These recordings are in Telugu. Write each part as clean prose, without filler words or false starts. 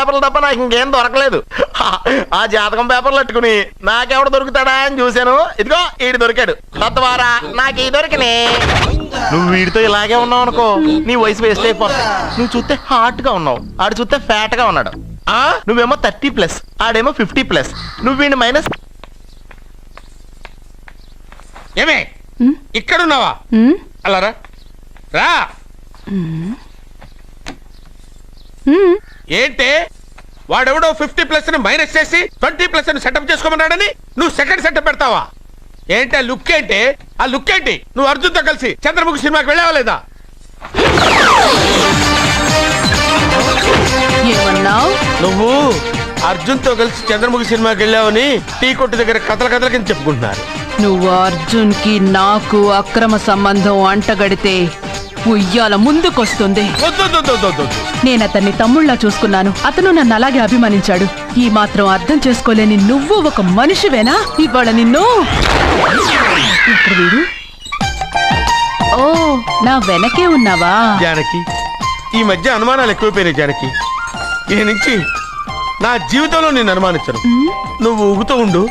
పేపర్లు తప్ప నాకు ఇంకేం దొరకలేదు. ఆ జాతకం పేపర్లు పెట్టుకుని నాకెవడు దొరుకుతాడా అని చూశాను. ఇదిగో ఈడు దొరికాడు. తద్వారా నాకు ఈ దొరికినే. నువ్వు వీడితో ఇలాగే ఉన్నావు అనుకో, నీ వయసు వేస్ట్ అయిపోతుంది. నువ్వు చూస్తే హాట్ గా ఉన్నావు, ఆడు చూస్తే ఫ్యాట్ గా ఉన్నాడు. నువ్వేమో 30+, ఆడేమో 50+. నువ్వు వీడిని మైనస్. ఏమే ఇక్కడున్నావా? అలా రా రా. ఏంటి వాడెవడో 50+ మైనస్ చేసి 20+ సెటప్ చేసుకోమన్నాడని నువ్వు సెకండ్ సెటప్ పెడతావా? ఏంటి ఆ లుక్ ఏంటి? ఆ లుక్ ఏంటి? నువ్వు అర్జున్తో కలిసి చంద్రముఖి సినిమాకి వెళ్ళావా లేదా? నువ్వు అర్జున్తో కలిసి చంద్రముఖి సినిమాకి వెళ్ళావని టీ కొట్టు దగ్గర కథల కింద చెప్పుకుంటున్నారు. నువ్వు అర్జున్ కి నాకు అక్రమ సంబంధం అంటగడితే ఉయ్యాల ముందుకొస్తుంది. నేను అతన్ని తమ్ముళ్లా చూసుకున్నాను, అతను నన్ను అలాగే అభిమానించాడు. ఈ మాత్రం అర్థం చేసుకోలేని నువ్వు ఒక మనిషివేనా? ఇవాళ నిన్ను. వీడు ఓ నా వెనకే ఉన్నావా? జానకి, ఈ మధ్య అనుమానాలు ఎక్కువైపోయినాయి జానకి. ఈ నుంచి నా జీవితంలో నేను అనుమానించను. నువ్వు ఊగుతూ ఉండు,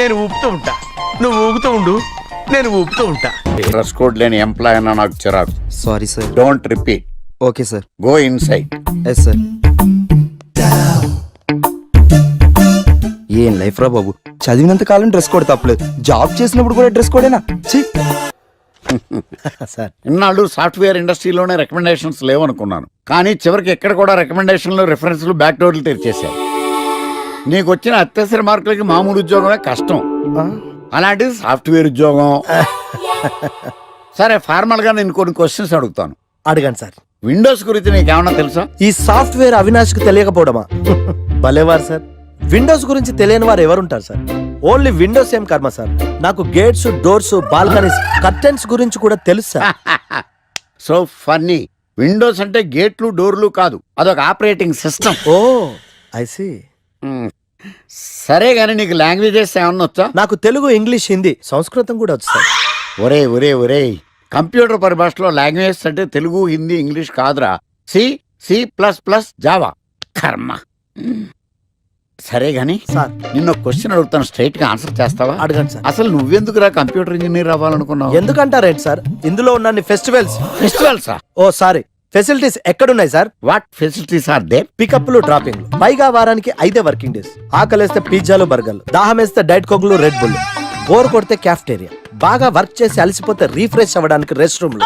నేను ఊపుతూ ఉంటా. నువ్వు ఊగుతూ ఉండు, నేను ఊపుతూ ఉంటా. డ్రెస్ కోడ్ లేని ఎంప్లాయ్ అన్న నాకు చిరాకు. Sorry sir. Don't repeat. Okay sir. Go inside. Yes sir. ఏం లైఫ్ రా బాబు, చదివినంత కాలం డ్రెస్ కోడ్ తప్పలేదు, జాబ్ చేసినప్పుడు కూడా డ్రెస్ కోడేనా? సార్, ఇన్నాళ్ళు సాఫ్ట్వేర్ ఇండస్ట్రీలోనే రికమెండేషన్స్ లేవనుకున్నాను, కానీ చివరికి ఎక్కడ కూడా రికమెండేషన్లు, రిఫరెన్స్లు, బ్యాక్ డోర్లు తెరిచేశారు. నీకు వచ్చిన అత్యవసర మార్కులకి మామూలు ఉద్యోగమే కష్టం, అలాంటిది సాఫ్ట్వేర్ ఉద్యోగం. సరే, ఫార్మల్ గా నేను కొన్ని క్వశ్చన్స్ అడుగుతాను. అడగండి సార్. విండోస్ గురించి నీకేమన్నా తెలుసా? ఈ సాఫ్ట్వేర్ అవినాష్కి తెలియకపోవడమా? భలేవారు సార్. విండోస్ గురించి తెలియని వారు ఎవరుంటారు సార్? ఓన్లీ విండోస్ ఏం కర్మ సార్, నాకు గేట్స్, డోర్స్, బాల్కనీస్, కర్టెన్స్ గురించి కూడా తెలుసు సార్. So funny. విండోస్ అంటే గేట్లు, డోర్లు కాదు, అదొక operating system. Oh I see. సరే గానీ నీకు లాంగ్వేజెస్ ఏమన్నా వచ్చా? నాకు తెలుగు, ఇంగ్లీష్, హిందీ, సంస్కృతం కూడా వచ్చు సార్. ఒరే కంప్యూటర్ పరిభాషలో లాంగ్వేజెస్ అంటే తెలుగు, హిందీ, ఇంగ్లీష్ కాదురా. C++, Java. కర్మ. సరే గానీ సార్, నిన్న క్వశ్చన్ అడుగుతాను, స్ట్రైట్ గా ఆన్సర్ చేస్తావా? అడగండి సార్. అసలు నువ్వెందుకురా కంప్యూటర్ ఇంజనీర్ అవ్వాలనుకున్నావు? ఎందుకంటారేంటి సార్, ఇందులో ఉన్న ఫెస్టివల్స్. ఓ సారీ, ఫెసిలిటీస్ ఎక్కడున్నాయి sir? What facilities are there? పికప్లు, డ్రాపింగ్లు, పైగా వారానికి 5 వర్కింగ్ డేస్. ఆకలేస్తే పిజ్జాలు, బర్గర్లు, దాహం వేస్తే డైట్ కోక్లు, రెడ్ బుల్, బోర్ కొడితే క్యాఫ్టేరియా, బాగా వర్క్ చేసి అలసిపోతే రీఫ్రెష్ అవ్వడానికి రెస్ట్ రూమ్లు.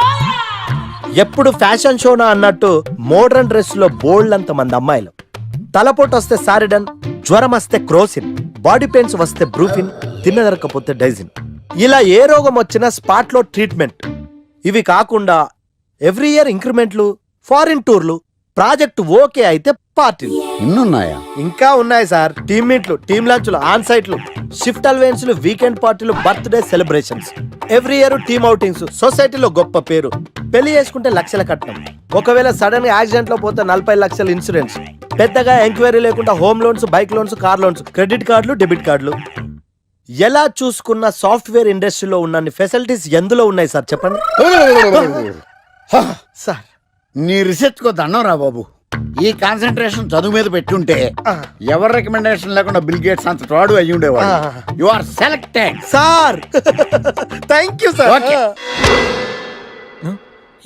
ఎప్పుడు ఫ్యాషన్ షోనా అన్నట్టు మోడర్న్ డ్రెస్ లో బోల్డ్ అంత మంది అమ్మాయిలు. తలపోటు వస్తే సారిడన్, జ్వరం వస్తే క్రోసిన్, బాడీ పెయిన్స్ వస్తే బ్రూఫిన్, తిన్నదరకపోతే డైజిన్. ఇలా ఏ రోగం వచ్చినా స్పాట్ లో ట్రీట్మెంట్. ఇవి కాకుండా ఎవ్రీ ఇయర్ ఇంక్రిమెంట్లు, ఫారిన్ టూర్లు, ప్రాజెక్ట్ ఓకే అయితే పార్టీలు. ఇన్నున్నాయా? ఇంకా ఉన్నాయి సార్. టీమ్ మీట్లు, టీమ్ లంచ్లు, ఆన్ సైట్లు, షిఫ్ట్ అలవెన్స్లు, వీకెండ్ పార్టీలు, birthday celebrations, every year team outings, సొసైటీలో గొప్ప పేరు, పెళ్లి చేసుకుంటే లక్షల కట్నం, ఒకవేళ సడన్ గా యాక్సిడెంట్ లో పోతే 40 లక్షల ఇన్సూరెన్స్, పెద్దగా ఎంక్వైరీ లేకుండా home loans, bike loans, car loans, credit కార్డులు, డెబిట్ కార్డులు. ఎలా చూసుకున్న సాఫ్ట్వేర్ ఇండస్ట్రీలో ఉన్న ఫెసిలిటీస్ ఎందులో ఉన్నాయి సార్ చెప్పండి. సార్, నీ రీసెర్చ్ కో దండం రా బాబు. ఈ కాన్సన్ట్రేషన్ చదువు మీద పెట్టుంటే ఎవరి రికమెండేషన్ లేకుండా బిల్ గేట్స్ అంత వాడు అయ్యి ఉండేవాడు. You are selected sir. Thank you sir.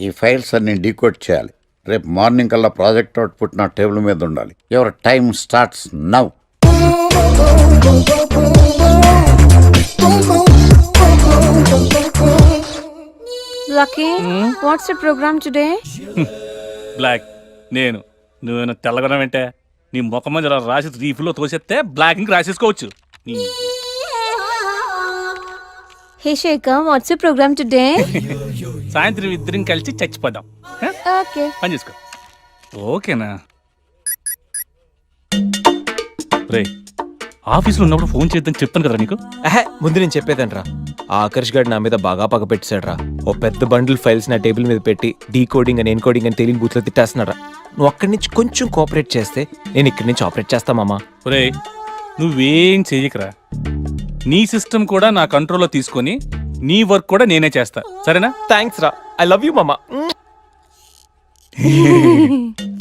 ఈ ఫైల్స్ అన్ని డీకోడ్ చేయాలి. రేపు మార్నింగ్ కల్లా ప్రాజెక్ట్ అవుట్పుట్ నా టేబుల్ మీద ఉండాలి. Your time starts now. Lucky, what's the program today? Black. నేను నువ్వేనా తెల్లగొన వెంటే నీ ముఖం మీద రాసి రీఫ్లో తోసేస్తే బ్లాక్ ఇంక రాసేసుకోవచ్చు. Hey Shekhar, what's the program today? సాయంత్రం ఇద్దరం కలిసి చచ్చిపోదాం. Okay. పని చేసుకో. ఓకేనా? రే, ఆఫీస్లో ఉన్నప్పుడు ఫోన్ చేద్దాం చెప్తాను కదా నీకు. ముందు నేను చెప్పేదంట్రా, ఆ ఆకర్ష్ గారు నా మీద బాగా పగ పెట్టాడురా. ఓ పెద్ద బండిల్ ఫైల్స్ నా టేబుల్ మీద పెట్టి డీకోడింగ్ అని, ఎన్కోడింగ్ అని తెలియని బూత్లో తిట్టేస్తున్నారా. నువ్వు అక్కడి నుంచి కొంచెం కోఆపరేట్ చేస్తే నేను ఇక్కడి నుంచి ఆపరేట్ చేస్తామమ్మా. రే, నువ్వేం చెయ్యకరా. నీ సిస్టమ్ కూడా నా కంట్రోల్లో తీసుకొని నీ వర్క్ కూడా నేనే చేస్తా, సరేనా? థ్యాంక్స్ రా, ఐ లవ్ యూ మామా.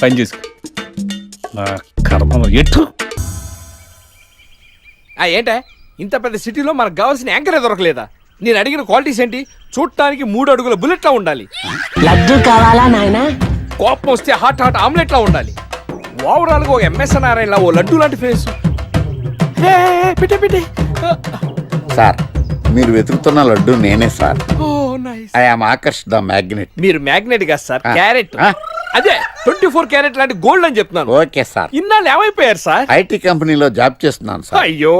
పని చేసుకో. నా కర్మ ఎటు ఏంటే ఇంత పెద్ద సిటీలో మనకు కావాల్సిన యాంకరే దొరకలేదా? నేను అడిగిన క్వాలిటీస్ ఏంటి? చూడటానికి 3 అడుగుల బుల్లెట్లా ఉండాలి, లడ్డు కావాలా నాయనా? కోపం వస్తే హాట్ హాట్ ఆమ్లెట్లా ఉండాలి, ఓవరాల్ గా ఒక ఎంఎస్ నారాయణలా ఓ లడ్డు లాంటి ఫేస్. పెట్టే పెట్టే. సార్ మీరు వెతుకుతున్న లడ్డు నేనే sir. Oh nice. I am Akarsh the magnet. మీరు మ్యాగ్నెట్ కాదు సార్, ఆ. క్యారెట్. ఆ. అదే 24 క్యారెట్ లాంటి గోల్డ్ అని చెప్తున్నాను. Okay sir. ఇన్నాళ్ళు ఏమైపోయారు సార్? ఐటీ కంపెనీలో జాబ్ చేస్తున్నాను సార్. అయ్యో,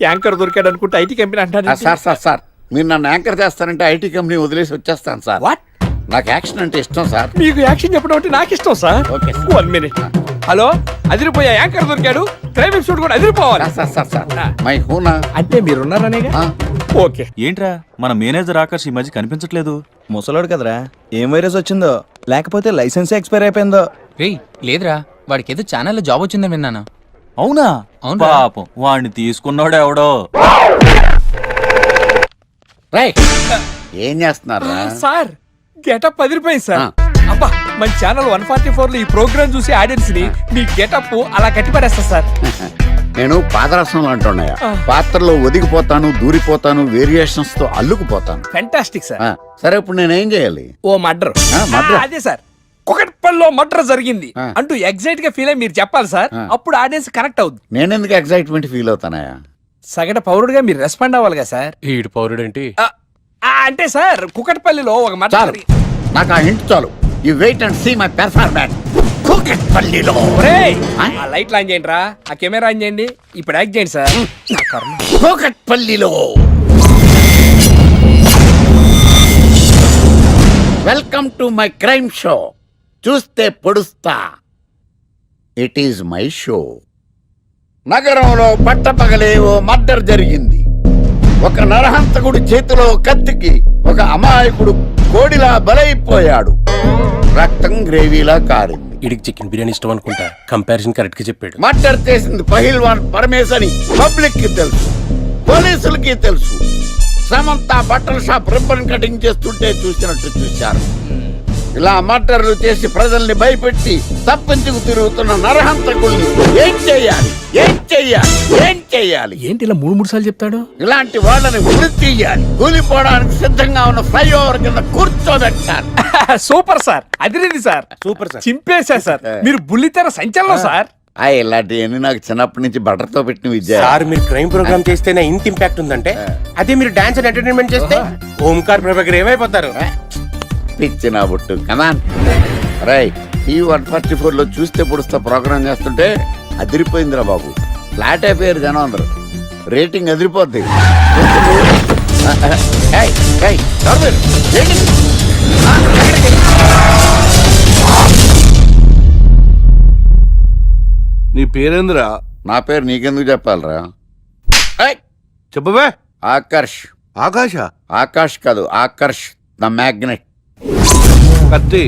యాంకర్ దొరికాడు అనుకుంటే ఐటీ కంపెనీ అంటారు. సార్ సార్ సార్ మీరు నన్ను యాంకర్ చేస్తారంటే ఐటీ కంపెనీ వదిలేసి వచ్చేస్తాను సార్. వాట్? నాకు యాక్షన్ అంటే ఇష్టం సార్. మీకు యాక్షన్ చెప్పడం అంటే నాకు ఇష్టం sir. Okay sir. 1 minute. Hello, అదిరిపోయా యాంకర్ దొరికాడు, క్రైమ్ ఎపిసోడ్ కూడా అదిరిపోవాలి. సార్ సార్ సార్ మై హూనా. అంటే మీరున్నారనేగా. ఓకే. ఏంట్రా మన మేనేజర్ ఆకర్ష్ ఈ మధ్య కనిపించట్లేదు. ముసలోడు కదరా, ఏం వైరస్ వచ్చిందో, లేకపోతే లైసెన్స్ ఎక్స్పైర్ అయిపోయిందో. రేయ్ లేదురా, వాడికి ఏదో ఛానల్లో జాబ్ వచ్చిందని విన్నాను. అవునా? అవునురా. పాపం వాడిని తీసుకున్నాడు ఎవడో. రైట్ ఏం చేస్తున్నారు? సార్ గెటప్ అదిరిపోయింది సార్. ఆ. అబ్బా, మన ఛానల్ 144 లో ఈ ప్రోగ్రామ్ చూసి ఆడియన్స్ ని మీ గెటప్ అలా కట్టిపడేస్తా సార్. నేను పాదరసంలో అంటున్నాయా, ఆ. పాత్రలో ఒదిగిపోతాను, దూరిపోతాను, వేరియేషన్స్ తో అల్లుకుపోతాను. Fantastic sir. ఆ, సరే ఇప్పుడు నేనేం చేయాలి? ఓ మర్డర్. ఆ, murder? అదే సార్, కుకట్పల్లిలో మర్డర్ జరిగింది ఆ. అంటూ ఎగ్జైట్ గా ఫీల్ అయ్యి మీరు చెప్పాలి సార్. ఆ. అప్పుడు ఆడియన్స్ కనెక్ట్ అవుద్ది. నేనెందుకు ఎక్సైట్మెంట్ ఫీల్ అవుతానయా? సగటు పౌరుడుగా మీరు రెస్పాండ్ అవ్వాలి కదా సార్. ఈడు పౌరుడేంటి? అంటే సార్ కుకట్పల్లిలో ఒక చాలు, మర్డర్. నాకు ఆ హింట్ చాలు. You wait and see my performance. కూకట్పల్లిలో ఆ లైట్ ఆన్ చేయండి రా, ఆ కెమెరా ఆన్ చేయండి, ఇప్పుడు యాక్ట్ చేయండి సార్. నా కర్మ. కూకట్పల్లిలో welcome to my crime show. చూస్తే పొడుస్తా. It is my show. నగరంలో పట్టపగలే ఓ మర్డర్ జరిగింది. ఒక నరహంతకుడు చేతిలో కత్తికి ఒక అమాయకుడు కోడిలా బలైపోయాడు. రక్తం గ్రేవీలా కారింది. ఇడికి చికెన్ బిర్యానీ ఇష్టం అనుకుంటా, కంపారిజన్ కరెక్ట్ గా చెప్పాడు. మర్డర్ చేసింది పహిల్వాన్ పరమేశ్ అని పబ్లిక్ కి తెలుసు, పోలీసులకి తెలుసు. సమంత బట్టల షాప్ రిబ్బన్ కటింగ్ చేస్తుంటే చూసినట్టు చూశారు. ఇలా మర్డర్లు చేసి ప్రజల్ని భయపెట్టి తప్పించుకు తిరుగుతున్న నరహంతకుల్ని ఏం చెయ్యాలి, ఏం చెయ్యాలి, ఏం చెయ్యాలి? ఏంటి ఇలా 3 సార్లు చెప్తాడు? ఇలాంటి వాళ్ళని ఉరి తీయాలి. కూలిపోవడానికి సిద్ధంగా ఉన్న ఫ్లైఓవర్ కింద కూర్చోబెట్టాలి. సూపర్ సార్, అదిరింది సార్, సూపర్ సార్. చింపేశా సార్. మీరు బుల్లితెర సంచలనం సార్. ఇలాంటివన్నీ నాకు చిన్నప్పటి నుంచి బట్టర్తో పెట్టిన విద్య. సార్ మీరు క్రైమ్ ప్రోగ్రామ్ చేస్తేనే ఇంత ఇంపాక్ట్ ఉందంటే, అదే మీరు డాన్స్ అండ్ ఎంటర్టైన్మెంట్ చేస్తే ఓంకార్ ప్రభాకర్ ఏమైపోతారు? పిచ్చి నా బుట్టు కమాన్. రైట్, ఈ 144 లో చూస్తే పొడుస్తా ప్రోగ్రామ్ చేస్తుంటే అదిరిపోయిందిరా బాబు. ఫ్లాట్ అయిపోయారు జనం అందరు. రేటింగ్ అదిరిపోద్ది. ఏయ్, ఏయ్, ఎవరు మీరు? రేటింగ్. నీ పేరేంద్రా? నా పేరు నీకెందుకు చెప్పాలరా? ఏయ్, చెప్పవే. ఆకర్ష్. ఆకాశ. ఆకాష్ కాదు, ఆకర్ష్ ద మ్యాగ్నెట్. కత్తి,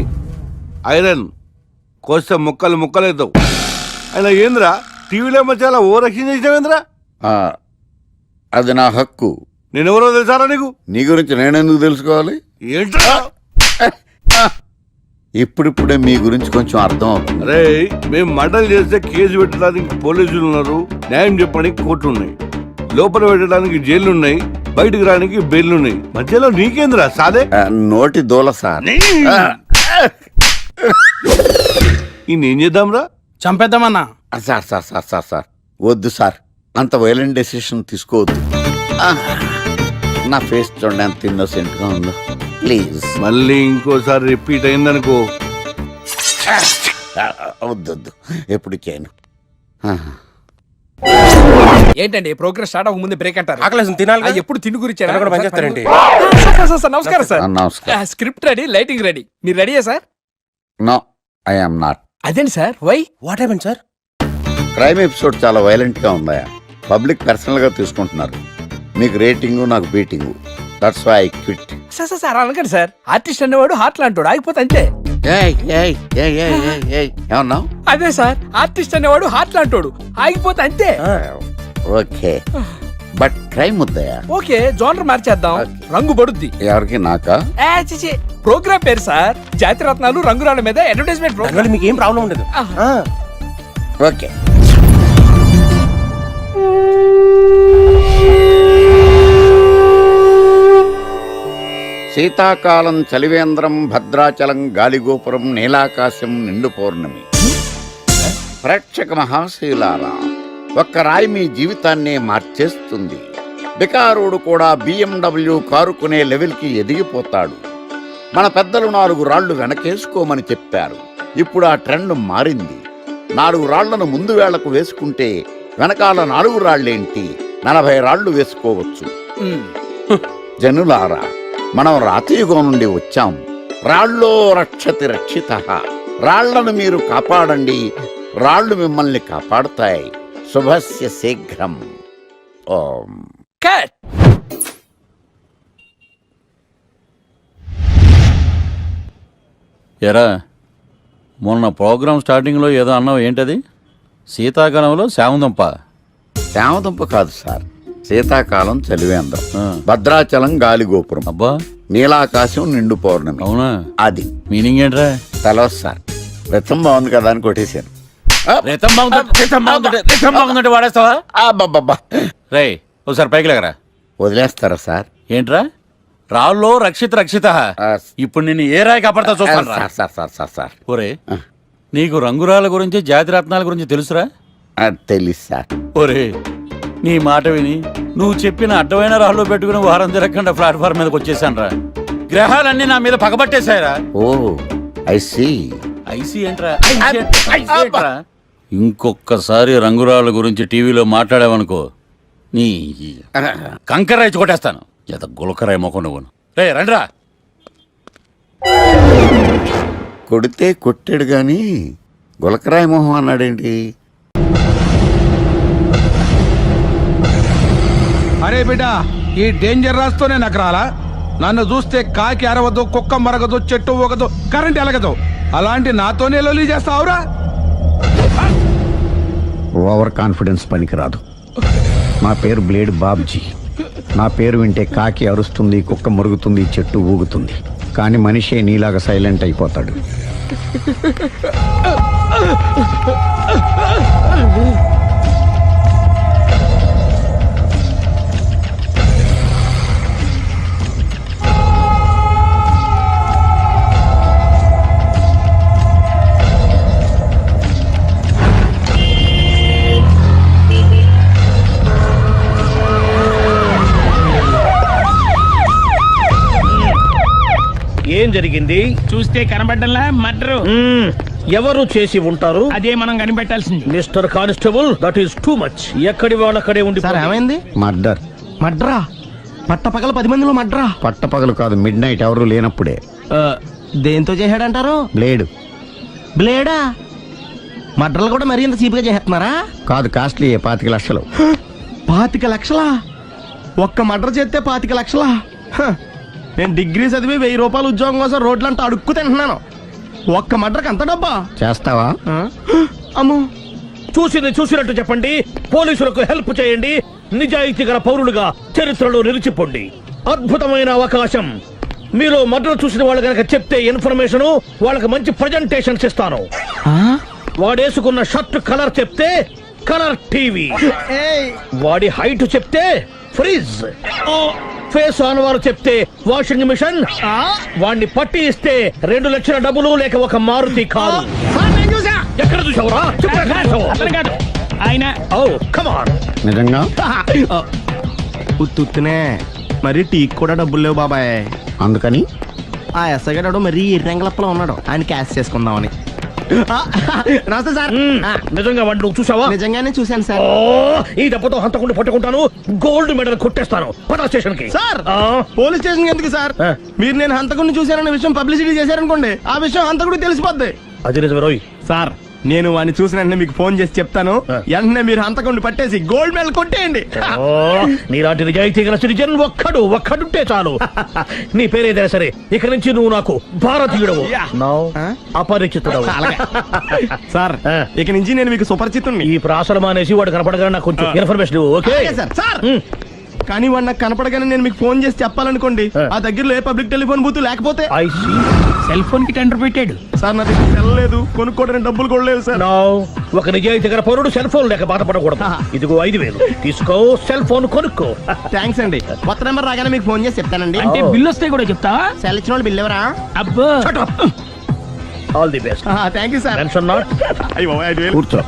ఐరన్ కోస్తే ముక్కలు ముక్కలేద్దావు. అయినా ఏంద్రా టీవీలో మధ్య ఓ రక్షణ చేసినావేంద్రా? అది నా హక్కు. నేనెవరో తెలుసారా నీకు? నీ గురించి నేనెందుకు తెలుసుకోవాలి? ఏంట్రా? ఇప్పుడిప్పుడే మీ గురించి కొంచెం అర్థం అవుతుంది. అరే, మేము మర్డర్ చేస్తే కేసు పెట్టడానికి పోలీసులు ఉన్నారు, న్యాయం చెప్పడానికి కోర్టు ఉన్నాయి, లోపల పెట్టడానికి జైలు ఉన్నాయి, బయటకు రానికి బెయిల్ ఉన్నాయి. మధ్యలో నీకేంద్రా సాదే? నోటి దూల సార్. ఏం చేద్దాంరా? చంపేద్దామన్నా. Sir sir sir sir sir వద్దు సార్, అంత వైలెంట్ డెసిషన్ తీసుకోవద్దు. నా ఫేస్ చూడండి ఎంత ఇన్నోసెంట్ గా ఉందో. ప్లీజ్ మళ్ళీ ఇంకోసారి రిపీట్ అయిందనుకో. వద్దొద్దు, ఎప్పుడు చేయను. ఏంటండి ప్రోగ్రెస్ స్టార్ట్ అవ్వక ముందే బ్రేక్ అంటారు? ఆకలేసం తినాలి. ఎప్పుడు తిండి గురించి కూడా పని చేస్తారండి. నమస్కారం సార్. నమస్కారం. Script ready, lighting ready. మీరు రెడీయా sir? No, I am not. అదేంటి sir, why? What happen sir? Crime episode చాలా వైలెంట్ గా ఉందా? పబ్లిక్ పర్సనల్ గా తీసుకుంటున్నారు. మీకు రేటింగ్, నాకు beating. That's why I quit. Sir sir sir అనకండి సార్. ఆర్టిస్ట్ అనేవాడు హార్ట్ లాంటోడు, ఆగిపోతే అంతే. ఏమన్నావు? అదే సార్, ఆర్టిస్ట్ అనేవాడు హార్ట్ లాంటోడు, ఆగిపోతే అంతే. ఓకే, బట్ క్రైమ్ వద్దయా? ఓకే, జోనర్ మార్చేద్దాం. రంగు పడుద్ది. ఎవరికి? నాకా? ప్రోగ్రామ్ పేరు సార్ జాతిరత్నాలు రంగురాళ్ళ మీద అడ్వర్టైజ్మెంట్ ప్రోగ్రామ్. మీకు ఏం ప్రాబ్లం ఉండదు. ఓకే. శీతాకాలం చలివేంద్రం, భద్రాచలం గాలిగోపురం, నీలాకాశం, నిండు పౌర్ణమి. ప్రేక్షక మహాశీలారా, ఒక్క రాయి మీ జీవితాన్నే మార్చేస్తుంది. బికారోడు కూడా BMW కారు కొనే లెవెల్కి ఎదిగిపోతాడు. మన పెద్దలు 4 రాళ్లు వెనకేసుకోమని చెప్పారు. ఇప్పుడు ఆ ట్రెండ్ మారింది. 4 రాళ్లను ముందు వేళ్లకు వేసుకుంటే వెనకాల 4 రాళ్లేంటి 40 రాళ్లు వేసుకోవచ్చు. జనులారా, మనం రాతియుగం నుండి వచ్చాం. రాళ్ళో రక్షతి రక్షిత. రాళ్లను మీరు కాపాడండి, రాళ్లు మిమ్మల్ని కాపాడుతాయి. శుభస్య శీఘ్రం. ఓం. ఎరా, మొన్న ప్రోగ్రామ్ స్టార్టింగ్లో ఏదో అన్నావు, ఏంటది? శీతాకాలంలో శామందంప. శామదుంప కాదు సార్, శీతాకాలం చలివేంద్రం, భద్రాచలం గాలిగోపురం, అబ్బా, నీలాకాశం, నిండు పౌర్ణమి. అవునా? అది మీనింగ్ ఏంట్రా? తెలవదు సార్. రతం బాగుంది కదా అని కొట్టేశాను. వాడేస్తావా? అబ్బబ్బబ్బా. రే, ఒకసారి పైకి లేకరా. వదిలేస్తారా సార్? ఏంట్రా? రాళ్ళో రక్షిత రక్షిత. ఇప్పుడు నిన్ను ఏ రాయి కాపాడతా చూస్తాను. Sir sir sir sir sir ఒరే, నీకు రంగురాల గురించి, జాతి రత్నాల గురించి తెలుసురా? తెలీదు సార్. ఒరే, నీ మాట విని నువ్వు చెప్పిన అడ్డమైన రాళ్ళు పెట్టుకుని వారం తిరగకుండా ప్లాట్ఫామ్ మీదకి వచ్చేసాను రా. గ్రహాలన్నీ నా మీద పగబట్టేశాయరా. ఓ, ఐ సీ. ఐసీ ఏంట్రా? ఇంకొక్కసారి రంగురాళ్ళ గురించి టీవీలో మాట్లాడావనుకో, నీ కంకరాయి కొట్టేస్తాను. ఎంత గులకరాయి మొక్క నువ్వు. రే రండిరా. కొడితే కొట్టాడు గాని గులకరాయి మొహం అన్నాడేంటి? అరే బిడ్డ, ఈ డేంజర్ రాస్తూనే నాకు రాలా? నన్ను చూస్తే కాకి అరవదు, కుక్క మరగదు, చెట్టు ఊగదు, కరెంట్ ఎలగదు. అలాంటి నాతోనే లొల్లి చేస్తావురా? ఓవర్ కాన్ఫిడెన్స్ పనికిరాదు. నా పేరు బ్లేడ్ బాబ్జీ. నా పేరు వింటే కాకి అరుస్తుంది, కుక్క మురుగుతుంది, చెట్టు ఊగుతుంది. కానీ మనిషే నీలాగా సైలెంట్ అయిపోతాడు. ఏం జరిగింది? చూస్తే కనబడ్డంలా మర్డరు. ఎవరు చేసి ఉంటారు? అదే మనం కనిపెట్టాల్సింది. Mister constable, that is too much. ఎక్కడి వాళ్ళక్కడే ఉండి. ఏమైంది? మర్డర్. మడ్రా? పట్టపగల 10 మందిలో మడ్రా? పట్టపగలు కాదు, మిడ్ నైట్ ఎవరు లేనప్పుడే. దేంతో చేశాడంటారు? బ్లేడ్. బ్లేడా? మడ్రలు కూడా మరీ ఇంత చీప్గా చేస్తున్నారా? కాదు, కాస్ట్లీ. 25 లక్షలు. 25 లక్షలా? ఒక్క మడ్ర చేస్తే 25 లక్షలా? నేను డిగ్రీ చదివి 1000 రూపాయలు ఉద్యోగం కోసం రోడ్లంతా అడుక్కు తింటున్నాను. ఒక్క మడ్రకు అంత డబ్బా? చేస్తావా? అమ్మో. చూసినట్టు చెప్పండి. పోలీసులకు హెల్ప్ చేయండి. నిజాయితీ గల పౌరులుగా చరిత్రలో నిలిచిపోండి. అద్భుతమైన అవకాశం. మీరు మర్డర్ చూసిన వాళ్ళు కనుక చెప్తే ఇన్ఫర్మేషన్, వాళ్ళకి మంచి ప్రజెంటేషన్స్ ఇస్తాను. వాడేసుకున్న షర్ట్ కలర్ చెప్తే కలర్ టీవీ, వాడి హైట్ చెప్తే ఫ్రిజ్, ఫేస్ ఆన్ వారు చెప్తే వాషింగ్ మిషన్, వాడిని పట్టి ఇస్తే 2 లక్షల డబ్బులు లేక ఒక మారుతి కారు. ఎక్కడ చూసావురా? ఆయన నిజంగా ఉత్తునే మరి టీకి కూడా డబ్బులు లేవు బాబాయ్. అందుకని ఆ ఎస్ఐ గారు మరీ ఎర్రంగలప్పలో ఉన్నాడు. ఆయన క్యాష్ చేసుకుందామని. నమస్తే సార్. నిజంగా వాడిని నువ్వు చూసావా? నిజంగానే చూశాను సార్. ఈ దెబ్బతో హంతకుండా పట్టుకుంటాను, గోల్డ్ మెడల్ కొట్టేస్తాను. పద స్టేషన్ కి. సార్, పోలీస్ స్టేషన్ ఎందుకు సార్? మీరు నేను హంతకుడిని చూశానన్న విషయం పబ్లిసిటీ చేశారనుకోండి, ఆ విషయం హంతకుడికి తెలిసిపోద్ది. అది నిజమే రోయ్. సార్, నేను వాడిని చూసిన వెంటనే మీకు ఫోన్ చేసి చెప్తాను. వెంటనే మీరు హంతకుడిని పట్టేసి గోల్డ్ మెడల్ కొట్టేయండి. నీలాంటి నిజాయితీ గల సిటిజన్ ఒక్కడుంటే చాలు. నీ పేరేదైనా సరే, ఇక నుంచి నువ్వు నాకు భారతీయుడవు, అపరిచితుడవు. సార్, ఇక నుంచి నేను మీకు సుపరిచితుడిని. ఈ ప్రాసలం అనేసి వాడు కనపడగా నాకు కొంచెం ఇన్ఫర్మేషన్. Okay sir. సార్, కానీ వాడు నాకు కనపడగానే నేను మీకు ఫోన్ చేసి చెప్పాలనుకోండి ఆ దగ్గరలో ఏ పబ్లిక్ టెలిఫోన్ బూత్ లేకపోతే సెల్ ఫోన్ కి టెండర్ పెట్టాడు. సార్ నా దగ్గర సెల్ లేదు, కొనుక్కోవడానికి డబ్బులు కూడా లేవు సార్. ఒక నిజాయితీ గల పౌరుడు సెల్ ఫోన్ లేక బాధపడకూడదు. ఇదిగో 5,000 తీసుకో, సెల్ ఫోన్ కొనుక్కో. థ్యాంక్స్ అండి. కొత్త నెంబర్ రాగానే మీకు ఫోన్ చేసి చెప్తానండి. అంటే బిల్ వస్తే కూడా చెప్తా. సెల్ ఇచ్చిన వాళ్ళు బిల్ ఎవరా? అబ్బో all the best. Thank you sir. Tension not. అయ్యో 5,000. కూర్చో.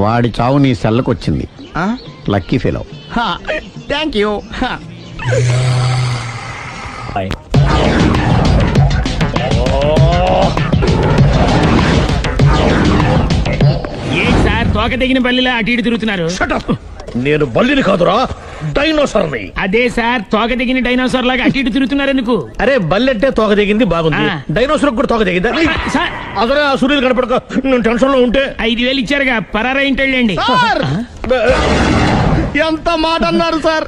వాడి చావు నీ సెల్లకు వచ్చింది. Lucky fellow. Thank you. A sir తోక తెగిన పల్లిలా అటు ఇటు తిరుగుతున్నారు? నేను బల్లిని కాదురా, డైనోసార్ని. అదే సార్ తోక తెగిన డైనోసార్ లాగా అటు ఇటు తిరుగుతున్నారు ఎందుకు? అరే బల్లెట్టే తోక దిగింది బాగుంది, డైనోసార్ కూడా తోక దిగిందా? సార్ అదరే ఆ సూర్యులు కనపడక నేను టెన్షన్ లో ఉంటే 5,000 ఇచ్చారుగా, పరారా ఇంటండి. సార్ ఎంత మాట అన్నారు సార్?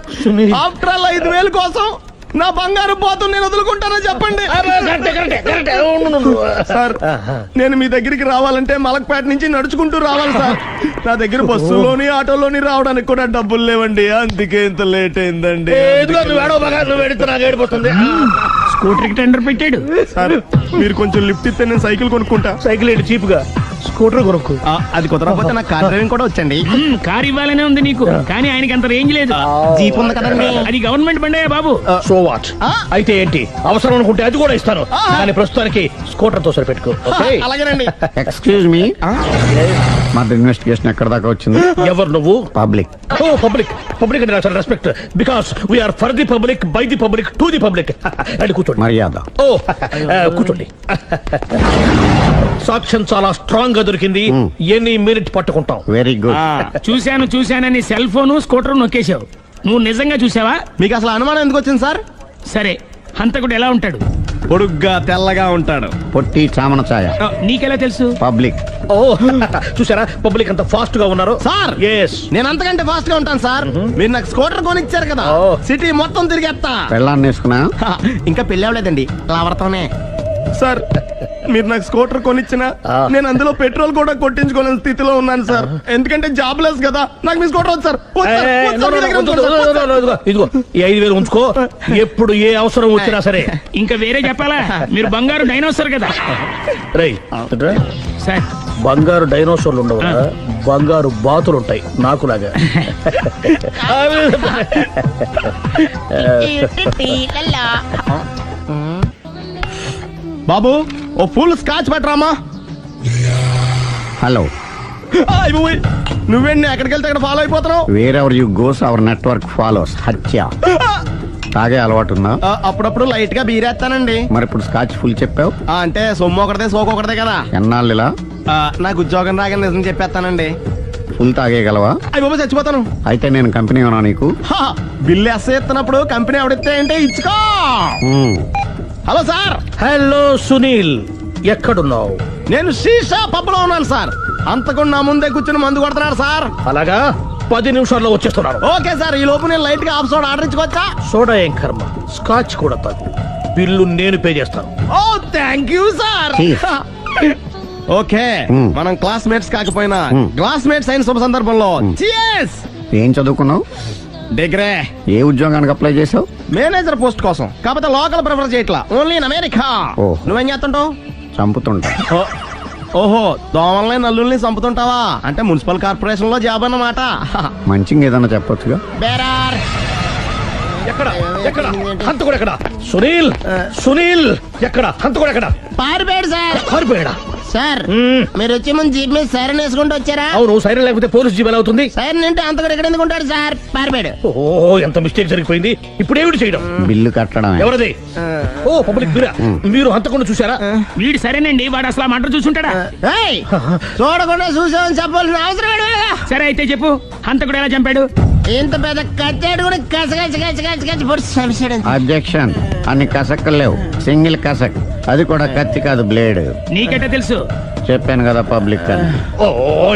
ఆఫ్టర్ ఆల్ 5,000 కోసం నా బంగారు పోతుంది నేను వదులుకుంటానో చెప్పండి. సార్ నేను మీ దగ్గరికి రావాలంటే మలక్పేట నుంచి నడుచుకుంటూ రావాలి సార్. నా దగ్గర బస్సులోని ఆటోలోని రావడానికి కూడా డబ్బులు లేవండి, అందుకే ఇంత లేట్ అయిందండి. స్కూటర్ కి టెండర్ పెట్టాడు. సార్ మీరు కొంచెం లిఫ్ట్ ఇస్తే నేను సైకిల్ కొనుక్కుంటా. సైకిల్ ఏంటి చీప్ గా, స్కూటర్ కొనుక్కు. అది కుదరకపోతే నాకు కార్ డ్రైవింగ్ కూడా వచ్చండి. కార్ ఇవ్వాలనే ఉంది నీకు, కానీ ఆయనకి అంత రేంజ్ లేదు. జీప్ ఉంది కదండి. అది గవర్నమెంట్ బండే బాబు. So what? అయితే ఏంటి, అవసరం అనుకుంటే అది కూడా ఇస్తాను, కానీ ప్రస్తుతానికి స్కూటర్ తో సరిపెట్టుకో. అలాగేనండి. ఎక్స్క్యూజ్ మీ, మా ఇన్వెస్టిగేషన్ ఎక్కడ దాకా వచ్చింది? ఎవరు నువ్వు? పబ్లిక్. ఓ పబ్లిక్. పబ్లిక్ అంటే చాలా respect, because we are for the public, by the public, to the public. అని కూర్చోండి. మర్యాద. ఓ కూర్చోండి. సాక్ష్యం చాలా స్ట్రాంగ్ గా దొరికింది, ఎన్ని మినిట్ పట్టుకుంటాం. Very good. చూశానని సెల్ ఫోను స్కూటర్ నొక్కేశావు. నువ్వు నిజంగా చూసావా? మీకు అసలు అనుమానం ఎందుకు వచ్చింది సార్? సరే, హంతకుడు ఎలా ఉంటాడు? పొడుగ్గా తెల్లగా ఉంటాడు. పొట్టి చామన ఛాయ. నీకెలా తెలుసు? పబ్లిక్. ఓ చూసారా పబ్లిక్ అంత ఫాస్ట్ గా ఉన్నారు. సార్ ఎస్, నేను అంతకంటే ఫాస్ట్ గా ఉంటాను సార్. మీరు నాకు స్కూటర్ కొనిచ్చారు కదా, సిటీ మొత్తం తిరిగేస్తా. పెళ్ళాన్ని వేసుకున్నా? ఇంకా పెళ్లి అవ్వలేదండి, లావర్తోనే. సార్ మీరు నాకు స్కూటర్ కొనిచ్చిన నేను అందులో పెట్రోల్ కూడా కొట్టించుకోలేని స్థితిలో ఉన్నాను సార్. ఎందుకంటే జాబ్ లెస్ కదా, నాకు మీ స్కూటర్ వద్దు సార్. ఇదిగో ఈ 5,000 ఉంచుకో, ఎప్పుడు ఏ అవసరం వచ్చినా సరే. ఇంకా వేరే చెప్పాలా? మీరు బంగారు డైనోసార్ కదా. రై సార్ బంగారు డైనోసార్లు ఉండవు, బంగారు బాతులు ఉంటాయి నాకులాగా. బాబు ఓ ఫుల్ స్కాచ్ పెట్టరామా. హలో. నువ్వేండి ఎక్కడికి వెళ్తే అక్కడ ఫాలో అయిపోతున్నావు? Wherever you goes our network follows. హత్య. తాగే అలవాటు ఉందా? అప్పుడప్పుడు లైట్ గా బీరేస్తానండి. మరి ఇప్పుడు స్కాచ్ ఫుల్ చెప్పావు అంటే సొమ్ము ఒకటిదే సోకు ఒకటిదే కదా. ఎన్నాళ్ళు ఇలా? నాకు ఉద్యోగం రాగానే నిజం చెప్పేస్తానండి. ఫుల్ తాగేయగలవా? అయ్యి బాబు చచ్చిపోతాను. అయితే నేను కంపెనీ ఉన్నా నీకు? బిల్లు ఎస్ ఎత్తినప్పుడు కంపెనీ ఎవడితే అంటే ఇచ్చుకో. Hello sir. హలో సునీల్, ఎక్కడున్నావు? నేను శీషా పబ్ లో ఉన్నాను సార్. అంతకుండా నా ముందే కూర్చుని మందు కొడుతున్నాడు సార్. అలాగా, 10 నిమిషాల్లో వచ్చేస్తున్నాను. ఓకే సార్, ఈ లోపు నేను లైట్ గా హాఫ్ సోడా ఆర్డర్ ఇచ్చుకోవచ్చా? సోడా ఏం కర్మ, స్కాచ్ కూడా తాగు, బిల్లు నేను పే చేస్తాను. ఓ థ్యాంక్ యూ సార్. ఓకే, మనం క్లాస్మేట్స్ కాకపోయినా క్లాస్మేట్స్ అయిన శుభ సందర్భంలో cheers. ఏం చదువుకున్నావు? డిగ్రీ. ఏ ఉద్యోగానికి అప్లై చేసావు? మేనేజర్ పోస్ట్ కోసం, కాకపోతే లోకల్ ప్రిఫర్ చేయట్లా, ఓన్లీ ఇన్ అమెరికా. నువ్వేం చేస్తుంటావు? చంపుతుంటా. ఓహో, దోమల్ని నల్లుల్ని చంపుతుంటావా? అంటే మున్సిపల్ కార్పొరేషన్ లో జాబ్ అన్నమాట. మంచిగా ఏదన్నా చెప్పొచ్చుగా. బేరార్. ఎక్కడ ఎక్కడ హంతకుడు ఎక్కడ? సునీల్, సునీల్ ఎక్కడ? హంతకుడు ఎక్కడ? పారిపోయాడు సార్. పారిపోయాడా? సార్ మీరు వచ్చే ముందు జీప్ మీద సైరన్ వేసుకుంటూ వచ్చారా? అవును, సైరన్ లేకపోతే పోలీస్ జీప్ ఎలా అవుతుంది? సైరన్ అంటే అంతకుడు ఎక్కడ ఎందుకు ఉంటాడు సార్? పారిపోయాడు. ఓ ఎంత మిస్టేక్ జరిగిపోయింది. ఇప్పుడు ఏమిటి చేయడం? బిల్లు కట్టడం. ఎవరది? ఓ పబ్లిక్ మీరా? మీరు హంతకుండా చూసారా? వీడు సరేనండి, వాడు అసలు ఆ మంట చూసుంటాడా? చూడకుండా చూసామని చెప్పాల్సిన అవసరం లేదా? సరే అయితే చెప్పు, హంతకుడు ఎలా చంపాడు? ఇంత పెద్ద కచ్చాడు కూడా కస అబ్జెక్షన్. అన్ని కసక్కలు లేవు, సింగిల్ కసక్, అది కూడా కత్తి కాదు, బ్లేడ్. నీకెట్టా తెలుసు? చెప్పాను కదా పబ్లిక్ అని. Oh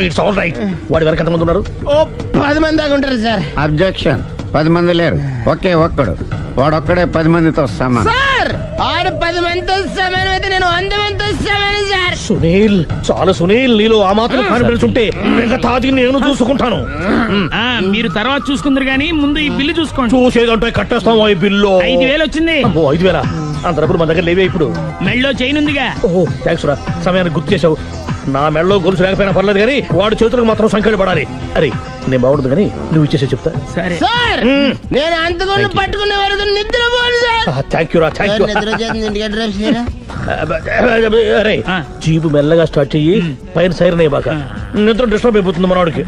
it's all right. వాడి వరకు ఎంతమంది ఉన్నారు? ఓ 10 మంది దాకా ఉంటారు సార్. అబ్జెక్షన్. 10 మంది లేరు, ఒకే ఒక్కడు. వాడొక్కడే 10 మందితో సమానం. సార్ ఆడు 10 మందితో సమానం అయితే నేను 100 మందితో సమానం సార్. సునీల్, చాలా సునీల్, నీలో ఆ మాత్రం కాన్ఫిడెన్స్ ఉంటే మిగతాది నేను చూసుకుంటాను. మీరు తర్వాత చూసుకుందరు గానీ ముందు ఈ బిల్లు చూసుకోండి. చూసేదంటే కట్టేస్తాం ఈ బిల్లు. 5,000 వచ్చింది. 5,000 అంత డబ్బులు మన దగ్గర లేవే ఇప్పుడు. మెళ్ళో చైన్ ఉందిగా. ఓహో థ్యాంక్స్ రా, సమయానికి గుర్తు చేసావు. నా మెడలో గొలుసు లేకపోయినా పర్లేదు కానీ వాడు చేతులకు మాత్రం సంఖ్యలు పడాలి. అరే నేను బాగుండదు కానీ నువ్వు ఇచ్చేసే చెప్తా. సరే సార్ నేను అంతకుండా పట్టుకునే వరకు నిద్రపోను సార్. థ్యాంక్ యూ రా, థ్యాంక్ యూ. అరే జీపు మెల్లగా స్టార్ట్ చెయ్యి, పైన సైరన్ అయ్యాక నిద్ర డిస్టర్బ్ అయిపోతుంది మనవాడికి.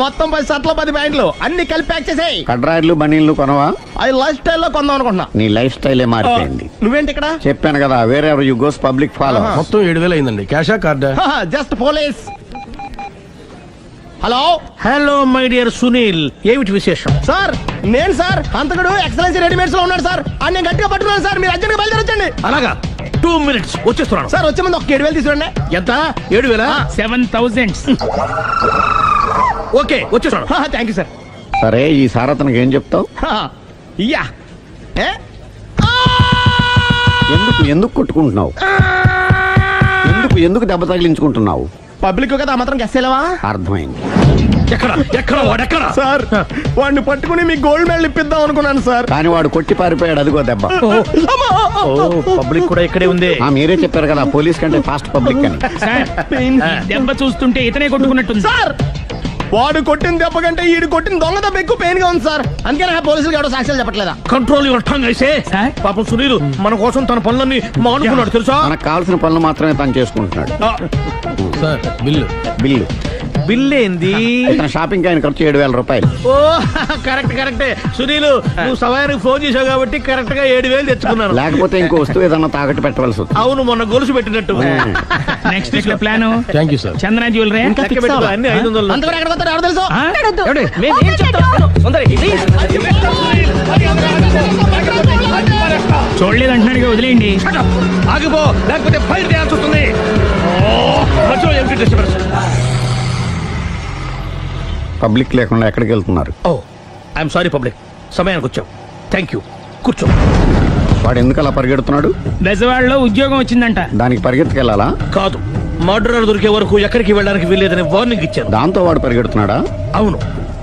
మొత్తం 10 షర్ట్లు 10 ప్యాంట్లు అన్ని కలిపి ప్యాక్ చేసేయ్. కడ్రాయిలు బనీళ్లు కొనవా? అది లైఫ్ స్టైల్లో కొందాం అనుకుంటున్నా. నీ లైఫ్ స్టైలే మారిపోయింది. నువ్వేంటి ఇక్కడ? చెప్పాను కదా, వేరే ఎవరు యు గోస్ పబ్లిక్ ఫాలో. మొత్తం 7,000 అయిందండి. క్యాషా కార్డా? Just police. Hello hello my dear Sunil, ఏమిటి విశేషం? సార్ నేను సార్ అంతకుడు ఎక్సలెన్సీ రెడీమేడ్స్ లో ఉన్నాడు సార్. అని నేను గట్టిగా పట్టుకున్నాను సార్. మీరు అర్జెంట్గా బయలుదేరొచ్చండి. అలాగా 2 minutes వచ్చేస్తున్నాను సార్. వచ్చే ముందు ఒక 7,000 తీసుకురండి. ఎంత? 7,000? 7,000. ఓకే వచ్చేస్తాను. Thank you sir. సరే ఈ సారతనకి ఏం చెప్తావు? యా ఎందుకు కొట్టుకుంటున్నావు? ఎందుకు దెబ్బ తగిలించుకుంటున్నావు? పబ్లిక్ కదా మాత్రం గెస్సేలవా? అర్థమైంది. ఎక్కడ వాడెక్కడ? సార్ వాడిని పట్టుకుని మీ గోల్డ్ మెడల్ ఇప్పిద్దాం అనుకున్నాను సార్. కానీ వాడు కొట్టి పారిపోయాడు, అదిగో దెబ్బ. పబ్లిక్ కూడా ఇక్కడే ఉంది. మీరే చెప్పారు కదా పోలీస్ కంటే ఫాస్ట్ పబ్లిక్ అని. దెబ్బ చూస్తుంటే ఇతనే కొట్టుకున్నట్టుంది సార్. వాడు కొట్టిన దెబ్బ కంటే ఈడు కొట్టిన దొంగ దెబ్బ ఎక్కువ పెయిన్ గా ఉంది సార్. అందుకే నా పోలీసులు ఎవడో సాక్ష్యాలు చెప్పట్లేదా? కంట్రోల్ యువర్ టంగ్ అయితే. పాపం సునీల్ మన కోసం తన పనులన్నీ మానుకున్నాడు తెలుసా. మనకు కావాల్సిన పనులు మాత్రమే తను చేసుకుంటున్నాడు. సార్ బిల్లు బిల్ ఏంది? ఇతను షాపింగ్ ఆయన ఖర్చు 7,000 రూపాయలు. ఓ కరెక్టే సునీల్, నువ్వు సమయానికి ఫోన్ చేసావు కాబట్టి కరెక్ట్ గా 7,000 తెచ్చుకున్నాను. లేకపోతే ఇంకో వస్తువు ఏదన్నా తాకట్టు పెట్టవలసి వస్తుంది. అవును మొన్న గొలుసు పెట్టినట్టు. నెక్స్ట్ వీక్ లో plan. Thank you sir. Chandra jewellery అన్ని 500. అంతవరకు ఎక్కడ పోతారు ఎవరు తెలుసు? చూడలేదు అంటున్నాడు, వదిలేయండి. ఆగిపో లేకపోతే ఫైర్ చేయాల్సి వస్తుంది. పబ్లిక్ లేకుండా ఎక్కడికి వెళ్తున్నారు? ఓ ఐఎమ్ సారీ పబ్లిక్, సమయానికి వచ్చావు. థ్యాంక్ యూ, కూర్చో. వాడు ఎందుకు అలా పరిగెడుతున్నాడు? బెజవాడలో ఉద్యోగం వచ్చిందంట. దానికి పరిగెత్తుకెళ్ళాలా? కాదు, మర్డర్ దొరికే వరకు ఎక్కడికి వెళ్ళడానికి వీల్లేదని వార్నింగ్ ఇచ్చాను. దాంతో వాడు పరిగెడుతున్నాడా? అవును,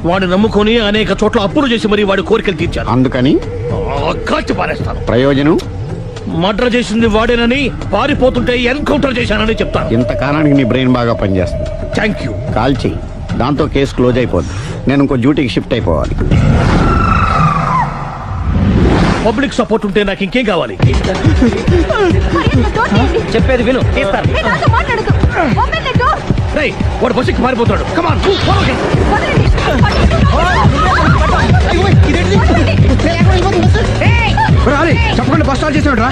వాడిని నమ్ముకొని అనేక చోట్ల అప్పులు చేసి మరి వాడి కోరికలు తీర్చాను. అందుకని కాల్చి పారేస్తాను. ప్రయోజనం? మర్డర్ చేసింది వాడేనని, పారిపోతుంటే ఎన్కౌంటర్ చేశానని చెప్తాను. ఇంతకాలానికి నీ బ్రెయిన్ బాగా పనిచేస్తుంది. Thank you. కాల్ చెయ్యి, దాంతో కేసు క్లోజ్ అయిపోద్ది. నేను ఇంకో డ్యూటీకి షిఫ్ట్ అయిపోవాలి. పబ్లిక్ సపోర్ట్ ఉంటే నాకు ఇంకేం కావాలి? చెప్పేది విను. రేయ్, వాడు బస్సుకి మారిపోతాడు. కమాన్ చెప్పండి, బస్ స్టార్ట్ చేసాడు రా.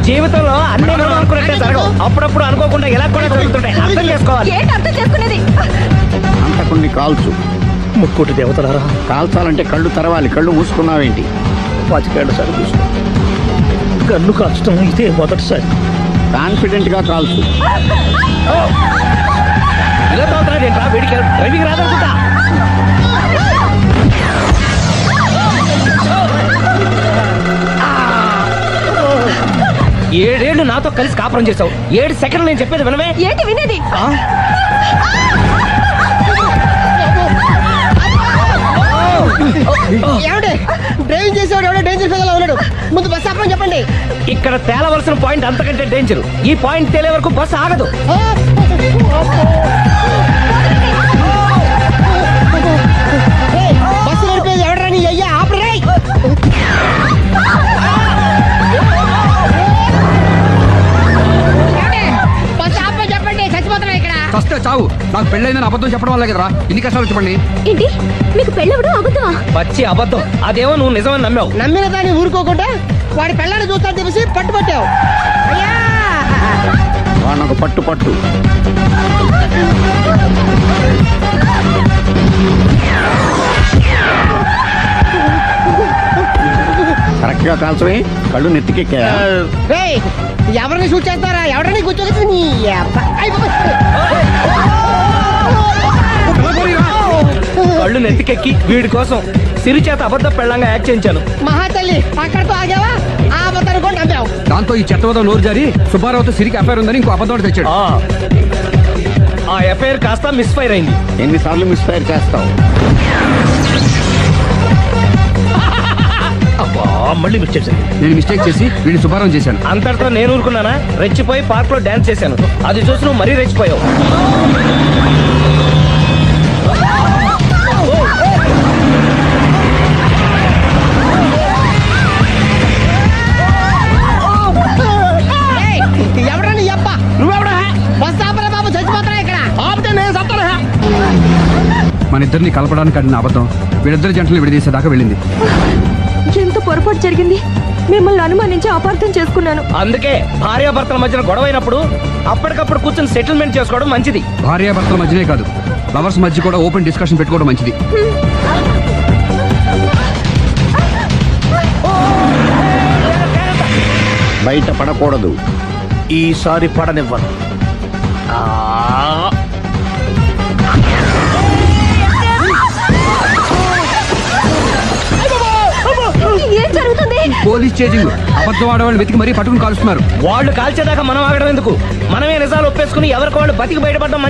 జీవితంలో అన్ని అనుకున్నట్టే జరగవు. అప్పుడప్పుడు అనుకోకుండా ఎలా కూడా జరుగుతుంటాయి. అర్థం చేసుకోవాలి. అంతకుని కాల్చు. ముక్కోటి దేవతలారా, కాల్చాలంటే కళ్ళు తెరవాలి. కళ్ళు మూసుకున్నావేంటి? 25 సార్లు చూసుకో. కన్ను కాల్చడం ఇదే మొదటిసారి. కాన్ఫిడెంట్ గా కాల్చు. ఇలా తోతున్నాడేంట్రా? వీడికి డ్రైవింగ్ రాదనుకుంటా. ఏడేళ్లు నాతో కలిసి కాపురం చేసావు. 7 సెకండ్లు నేను చెప్పేది వినవే. ఏంటి వినేది? డ్రైవింగ్ చేసేవాడు ఎవడో డేంజర్ ఫెలో ఉన్నాడు. ముందు బస్ ఆపమని చెప్పండి. ఇక్కడ తేలవలసిన పాయింట్ అంతకంటే డేంజర్. ఈ పాయింట్ తేలే వరకు బస్సు ఆగదు. బస్సు నడిపేది ఎవడరాని అయ్యా ఆపరే. బస్ ఆపమని చెప్పండి, చచ్చిపోతున్నా ఇక్కడ. ఫస్ట్ చావు. నాకు పెళ్ళైందని అబద్ధం చెప్పడం వల్ల కదరా ఇన్ని కష్టాలు చెప్పండి. ఏంటి మీకు పెళ్ళవడం అబద్ధమా? పచ్చి అబద్ధం. అదేమో నువ్వు నిజమని నమ్మావు. నమ్మిన దాన్ని ఊరుకోకుండా వాడి పెళ్ళాన్ని చూస్తాను తెలిసి పట్టుబట్టావు. వాడినొక పట్టు పట్టు. కరెక్ట్ గా కాల్చవే. కళ్ళు నెత్తికెక్కా. ఎవరిని షూట్ చేస్తారా? ఎవరిని కూర్చోగచ్చు. కళ్ళు నెత్తికెక్కి వీడి కోసం సిరి చేత అబద్ధ పెళ్ళంగా యాక్ట్ చేయించాను. మహాతల్లి అక్కడితో ఆగావా ఆ అబద్ధాన్ని కూడా నమ్మావు. దాంతో ఈ చెత్తవదో నోరు జారి సుబ్బారావుతో సిరికి అఫైర్ ఉందని ఇంకో అబద్ధం తెచ్చాడు. ఆ ఎఫ్ఐఆర్ కాస్త మిస్ఫైర్ అయింది. ఎన్నిసార్లు మిస్ఫైర్ చేస్తావు? మళ్ళీ నేను మిస్టేక్ చేసి వీడిని శుభారం చేశాను. అంతటితో నేను ఊరుకున్నానా? రెచ్చిపోయి పార్క్ లో డాన్స్ చేశాను. అది చూసి నువ్వు మరీ రెచ్చిపోయావు. ఎవడా నీ అబ్బా? నువ్వెవడా? బస్ ఆపరా బాబు, చచ్చిపోతారా ఇక్కడ? ఆపితే నేను సత్తానా? మన ఇద్దరిని కలపడానికి అడిగిన అబద్ధం వీళ్ళిద్దరి జంటలు విడదీసేదాకా వెళ్ళింది. ఎంత పొరపాటు జరిగింది. మిమ్మల్ని అనుమానించి అపార్థం చేసుకున్నాను. అందుకే భార్యాభర్తల మధ్యన గొడవ అయినప్పుడు అప్పటికప్పుడు కూర్చొని సెటిల్మెంట్ చేసుకోవడం మంచిది. భార్యాభర్తల మధ్యనే కాదు, లవర్స్ మధ్య కూడా ఓపెన్ డిస్కషన్ పెట్టుకోవడం మంచిది. బయట పడకూడదు. ఈసారి పడనివ్వను. ఏం జరుగుతుంది? Police chasing. అబద్ధం ఆడవాళ్ళు వెతికి మరీ పట్టుకుని కాలుస్తున్నారు. వాళ్ళు కాల్చేదాకా మనం ఆగడం ఎందుకు? మనమే నిజాలు ఒప్పేసుకుని ఎవరికి వాళ్ళు బతికి బయటపడడం